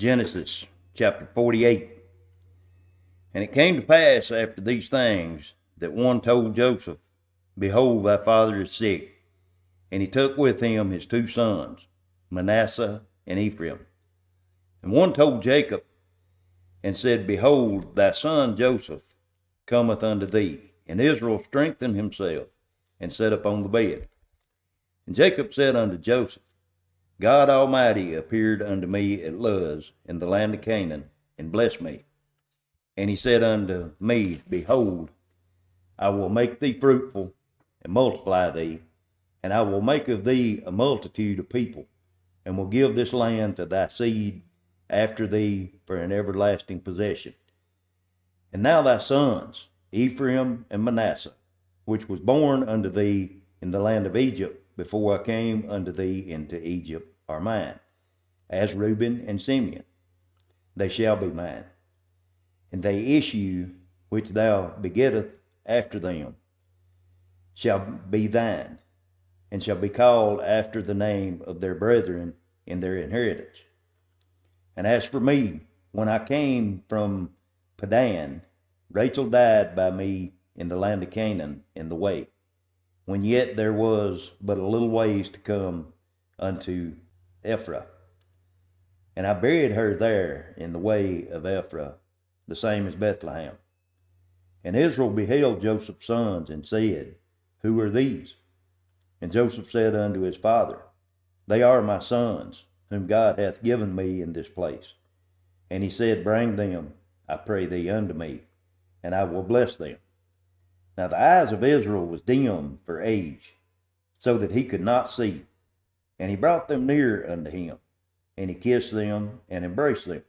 Genesis chapter 48. And it came to pass after these things that one told Joseph, Behold, thy father is sick. And he took with him his two sons, Manasseh and Ephraim. And one told Jacob, and said, Behold, thy son Joseph cometh unto thee. And Israel strengthened himself, and sat upon the bed. And Jacob said unto Joseph, God Almighty appeared unto me at Luz in the land of Canaan, and blessed me. And he said unto me, Behold, I will make thee fruitful, and multiply thee, and I will make of thee a multitude of people, and will give this land to thy seed after thee for an everlasting possession. And now thy sons, Ephraim and Manasseh, which was born unto thee in the land of Egypt before I came unto thee into Egypt, are mine, as Reuben and Simeon. They shall be mine. And they issue, which thou begettest after them, shall be thine, and shall be called after the name of their brethren in their inheritance. And as for me, when I came from Padan, Rachel died by me in the land of Canaan in the way, when yet there was but a little ways to come unto Ephraim. And I buried her there in the way of Ephraim, the same as Bethlehem. And Israel beheld Joseph's sons, and said, Who are these? And Joseph said unto his father, They are my sons, whom God hath given me in this place. And he said, Bring them, I pray thee, unto me, and I will bless them. Now the eyes of Israel was dim for age, so that he could not see. And he brought them near unto him, and he kissed them, and embraced them.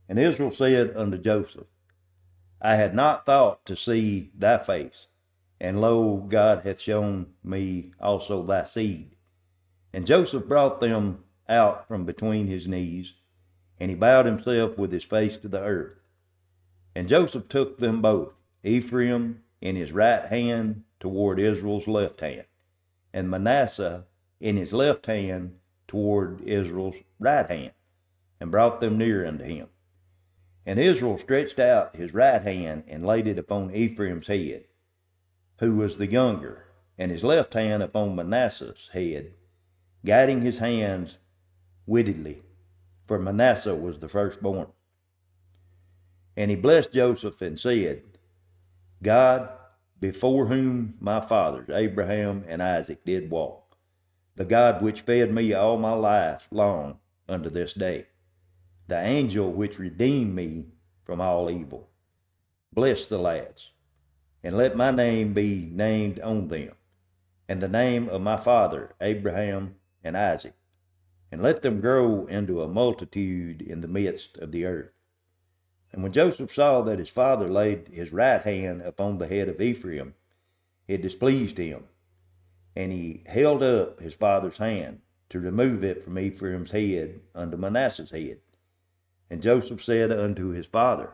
And Israel said unto Joseph, I had not thought to see thy face, and lo, God hath shown me also thy seed. And Joseph brought them out from between his knees, and he bowed himself with his face to the earth. And Joseph took them both, Ephraim in his right hand toward Israel's left hand, and Manasseh in his left hand toward Israel's right hand, and brought them near unto him. And Israel stretched out his right hand, and laid it upon Ephraim's head, who was the younger, and his left hand upon Manasseh's head, guiding his hands wittingly, for Manasseh was the firstborn. And he blessed Joseph, and said, God, before whom my fathers Abraham and Isaac did walk, the God which fed me all my life long unto this day, the angel which redeemed me from all evil, bless the lads, and let my name be named on them, and the name of my father Abraham and Isaac, and let them grow into a multitude in the midst of the earth. And when Joseph saw that his father laid his right hand upon the head of Ephraim, it displeased him, and he held up his father's hand to remove it from Ephraim's head unto Manasseh's head. And Joseph said unto his father,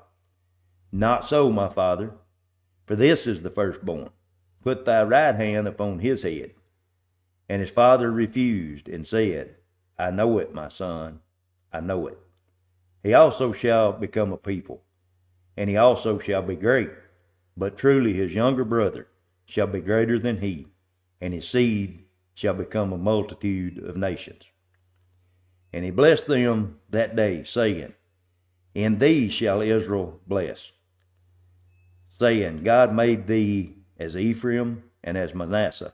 Not so, my father, for this is the firstborn. Put thy right hand upon his head. And his father refused, and said, I know it, my son, I know it. He also shall become a people, and he also shall be great. But truly his younger brother shall be greater than he, and his seed shall become a multitude of nations. And he blessed them that day, saying, In thee shall Israel bless, saying, God made thee as Ephraim and as Manasseh.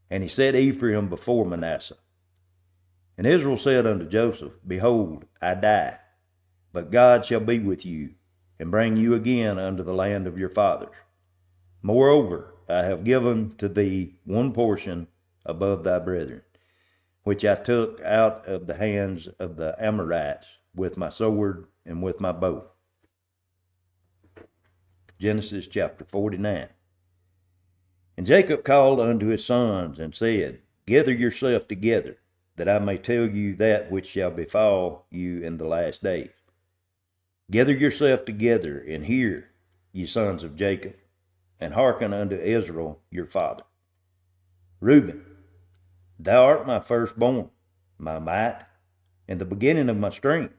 And he set Ephraim before Manasseh. And Israel said unto Joseph, Behold, I die, but God shall be with you, and bring you again unto the land of your fathers. Moreover, I have given to thee one portion above thy brethren, which I took out of the hands of the Amorites with my sword and with my bow. Genesis chapter 49. And Jacob called unto his sons, and said, Gather yourself together, that I may tell you that which shall befall you in the last days. Gather yourself together, and hear, ye sons of Jacob, and hearken unto Israel your father. Reuben, thou art my firstborn, my might, and the beginning of my strength.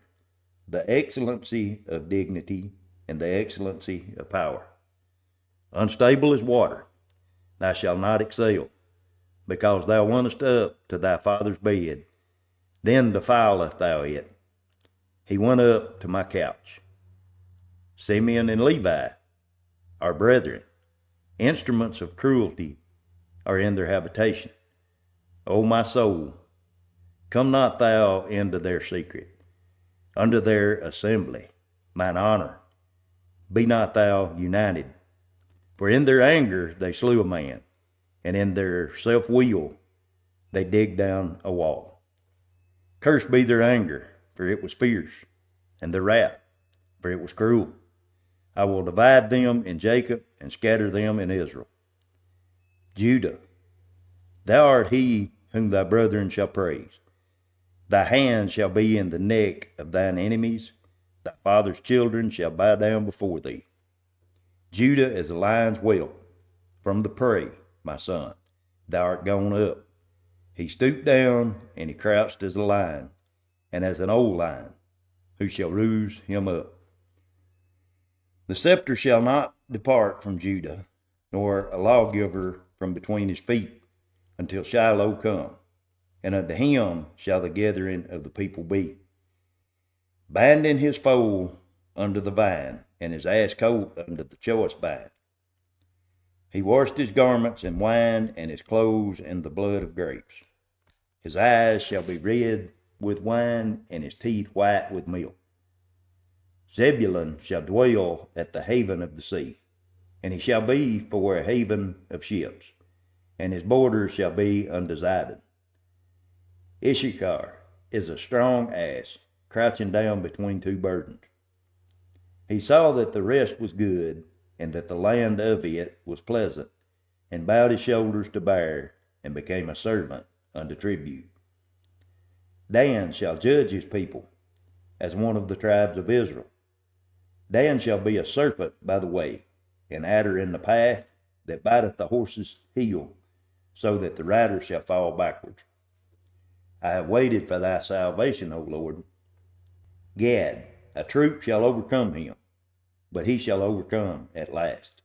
the excellency of dignity, and the excellency of power. Unstable as water, thou shalt not excel, because thou wentest up to thy father's bed, then defileth thou it. He went up to my couch. Simeon and Levi are brethren. Instruments of cruelty are in their habitation. O my soul, come not thou into their secret, unto their assembly, mine honor. Be not thou united. For in their anger they slew a man, and in their self-will they digged down a wall. Cursed be their anger, for it was fierce, and their wrath, for it was cruel. I will divide them in Jacob, and scatter them in Israel. Judah, thou art he whom thy brethren shall praise. Thy hand shall be in the neck of thine enemies. Thy father's children shall bow down before thee. Judah is a lion's whelp from the prey, my son. Thou art gone up. He stooped down, and he crouched as a lion, and as an old lion, who shall rouse him up. The scepter shall not depart from Judah, nor a lawgiver from between his feet, until Shiloh come, and unto him shall the gathering of the people be. Binding his foal under the vine, and his ass colt under the choice vine. He washed his garments in wine, and his clothes in the blood of grapes. His eyes shall be red with wine, and his teeth white with milk. Zebulun shall dwell at the haven of the sea, and he shall be for a haven of ships, and his borders shall be unto Zidon. Issachar is a strong ass, crouching down between two burdens. He saw that the rest was good, and that the land of it was pleasant, and bowed his shoulders to bear, and became a servant unto tribute. Dan shall judge his people, as one of the tribes of Israel. Dan shall be a serpent by the way, an adder in the path, that biteth the horse's heel, so that the rider shall fall backwards. I have waited for thy salvation, O Lord. Gad, a troop shall overcome him, but he shall overcome at last.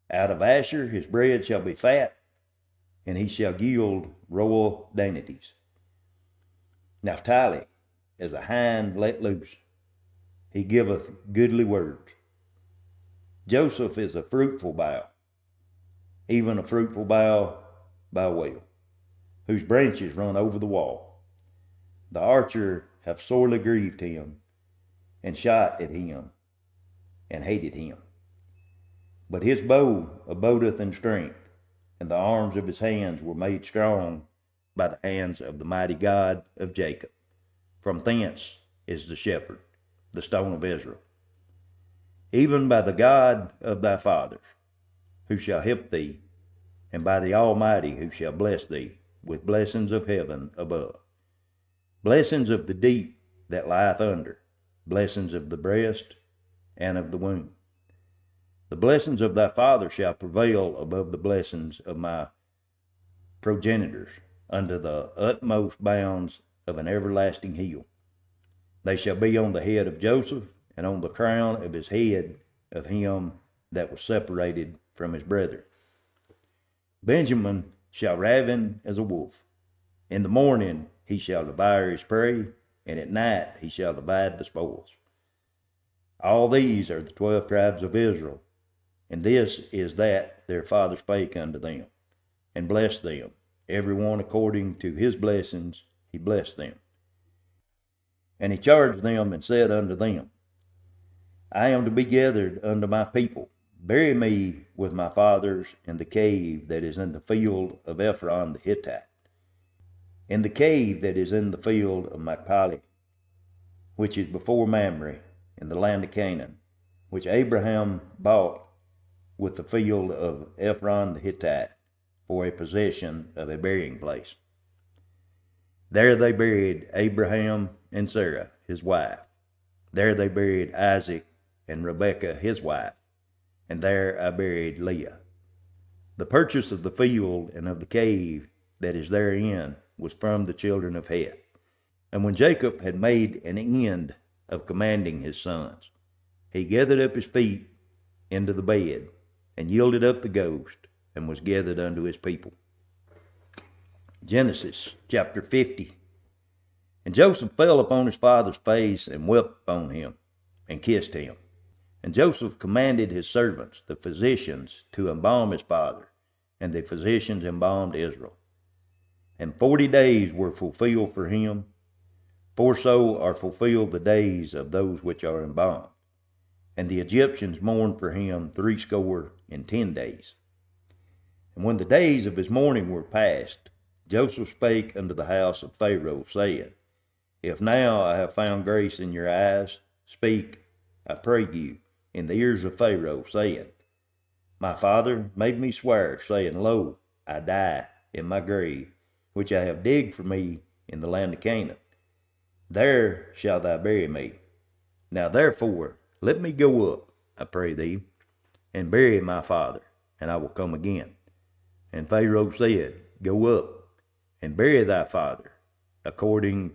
Out of Asher his bread shall be fat, and he shall yield royal dainties. Naphtali is a hind let loose. He giveth goodly words. Joseph is a fruitful bough, even a fruitful bough by a well, whose branches run over the wall. The archer hath sorely grieved him, and shot at him, and hated him. But his bow abodeth in strength, and the arms of his hands were made strong by the hands of the mighty God of Jacob. From thence is the shepherd, the stone of Israel. Even by the God of thy fathers, who shall help thee, and by the Almighty, who shall bless thee with blessings of heaven above, blessings of the deep that lieth under, blessings of the breast and of the womb. The blessings of thy father shall prevail above the blessings of my progenitors, unto the utmost bounds of an everlasting hill. They shall be on the head of Joseph, and on the crown of his head of him that was separated from his brethren. Benjamin shall raven as a wolf. In the morning he shall devour his prey, and at night he shall divide the spoils. All these are the 12 tribes of Israel, and this is that their father spake unto them, and blessed them, every one according to his blessings he blessed them. And he charged them and said unto them, I am to be gathered unto my people. Bury me with my fathers in the cave that is in the field of Ephron the Hittite, in the cave that is in the field of Machpelah, which is before Mamre, in the land of Canaan, which Abraham bought with the field of Ephron the Hittite for a possession of a burying place. There they buried Abraham and Sarah, his wife. There they buried Isaac and Rebekah, his wife. And there I buried Leah. The purchase of the field and of the cave that is therein was from the children of Heth. And when Jacob had made an end of commanding his sons. He gathered up his feet into the bed, and yielded up the ghost, and was gathered unto his people. Genesis chapter 50. And Joseph fell upon his father's face, and wept upon him, and kissed him. And Joseph commanded his servants, the physicians, to embalm his father, and the physicians embalmed Israel. And 40 days were fulfilled for him, for so are fulfilled the days of those which are embalmed. And the Egyptians mourned for him 60 days. And when the days of his mourning were past, Joseph spake unto the house of Pharaoh, saying, If now I have found grace in your eyes, speak, I pray you, in the ears of Pharaoh, saying, My father made me swear, saying, Lo, I die in my grave, which I have digged for me in the land of Canaan. There shalt thou bury me. Now therefore, let me go up, I pray thee, and bury my father, and I will come again. And Pharaoh said, Go up, and bury thy father, according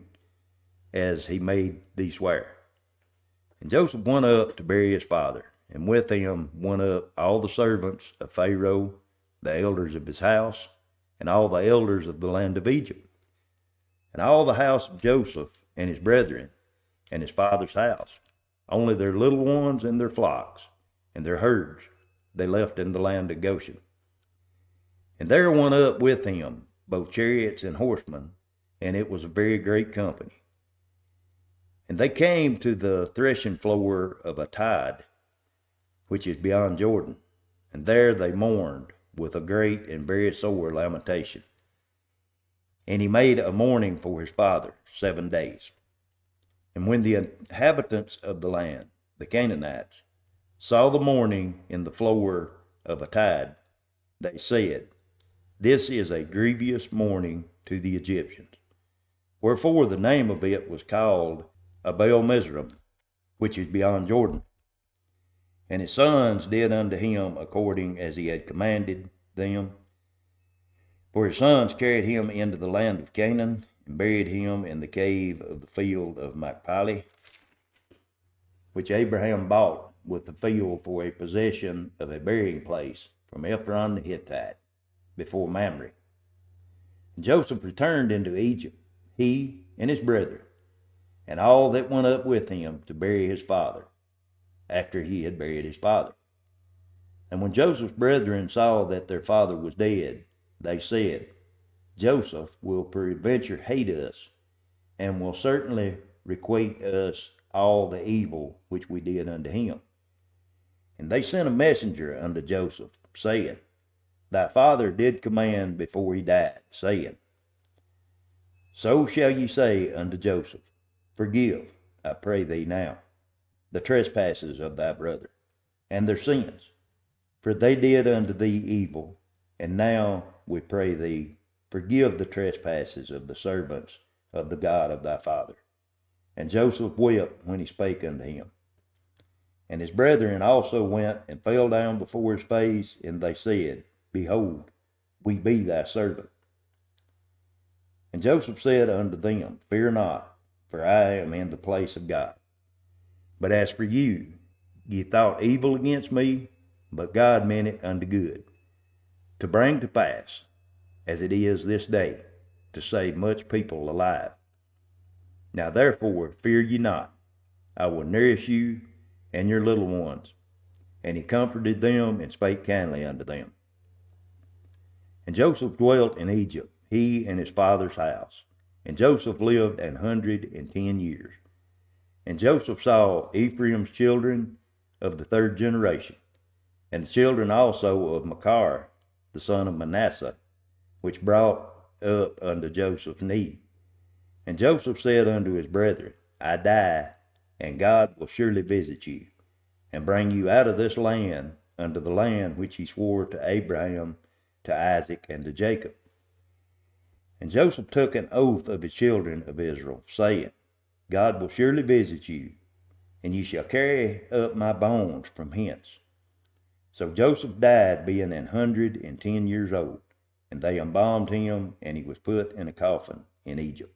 as he made thee swear. And Joseph went up to bury his father, and with him went up all the servants of Pharaoh, the elders of his house, and all the elders of the land of Egypt, and all the house of Joseph and his brethren, and his father's house. Only their little ones and their flocks, and their herds, they left in the land of Goshen. And there went up with him both chariots and horsemen, and it was a very great company. And they came to the threshing floor of Atad, which is beyond Jordan, and there they mourned with a great and very sore lamentation. And he made a mourning for his father 7 days. And when the inhabitants of the land, the Canaanites, saw the mourning in the floor of Atad, they said, This is a grievous mourning to the Egyptians. Wherefore the name of it was called Abel Mizraim, which is beyond Jordan. And his sons did unto him according as he had commanded them. For his sons carried him into the land of Canaan, and buried him in the cave of the field of Machpelah, which Abraham bought with the field for a possession of a burying place from Ephron the Hittite, before Mamre. And Joseph returned into Egypt, he and his brethren, and all that went up with him to bury his father, after he had buried his father. And when Joseph's brethren saw that their father was dead, they said, Joseph will peradventure hate us, and will certainly requite us all the evil which we did unto him. And they sent a messenger unto Joseph, saying, Thy father did command before he died, saying, So shall ye say unto Joseph, Forgive, I pray thee now, the trespasses of thy brother, and their sins, for they did unto thee evil, and now we pray thee, forgive the trespasses of the servants of the God of thy father. And Joseph wept when he spake unto him. And his brethren also went and fell down before his face, and they said, Behold, we be thy servant. And Joseph said unto them, Fear not, for I am in the place of God. But as for you, ye thought evil against me, but God meant it unto good, to bring to pass, as it is this day, to save much people alive. Now therefore fear ye not, I will nourish you and your little ones. And he comforted them and spake kindly unto them. And Joseph dwelt in Egypt, he and his father's house. And Joseph lived 110 years. And Joseph saw Ephraim's children of the 3rd generation, and the children also of Machir, the son of Manasseh, which brought up unto Joseph's knee. And Joseph said unto his brethren, I die, and God will surely visit you, and bring you out of this land unto the land which he swore to Abraham, to Isaac, and to Jacob. And Joseph took an oath of his children of Israel, saying, God will surely visit you, and ye shall carry up my bones from hence. So Joseph died, being 110 years old, and they embalmed him, and he was put in a coffin in Egypt.